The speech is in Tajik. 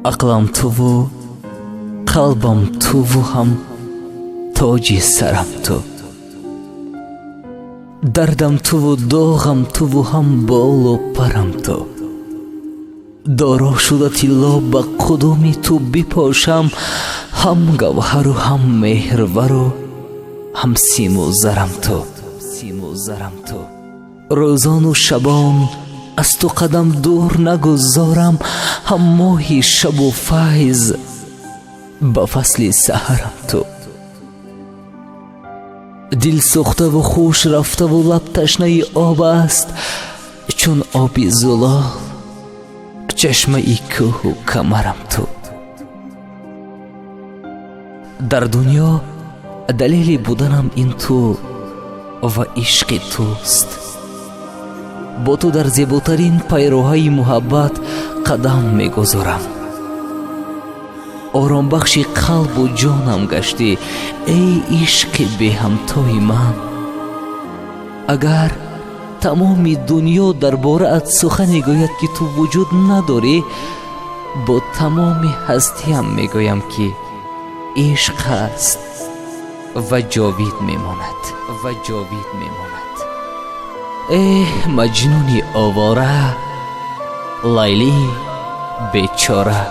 ақлам туву қалбам туву ҳам тоҷи сарам ту. дардам туву доғам туву ҳам болу парам ту. доро шуда тилло ба қудуми ту бипошам, ҳам гавҳару ҳам меҳрвару ҳам симу зарам ту. рӯзону шабон аз ту қадам дур нагузорам, ҳам моҳи шабу файз ба фасли саҳарам ту. дил сӯхтаву хуш рафтаву лаб ташнаи об аст, чун оби зулол чашмаи кӯҳу камарам ту. дар дунё далели буданам ин ту ва ишқи туст. бо ту дар зеботарин пайроҳаи муҳаббат қадам мегузорам. оромбахши қалбу ҷонам гаштӣ, эй ишқи беҳамтои ман. агар тамоми дунё дар бораат сухане гӯяд ки ту вуҷуд надорӣ, бо тамоми ҳастиам мегӯям ки ишқ ҳаст ва ҷовид мемонад. маҷнуни овора, лайли бечора.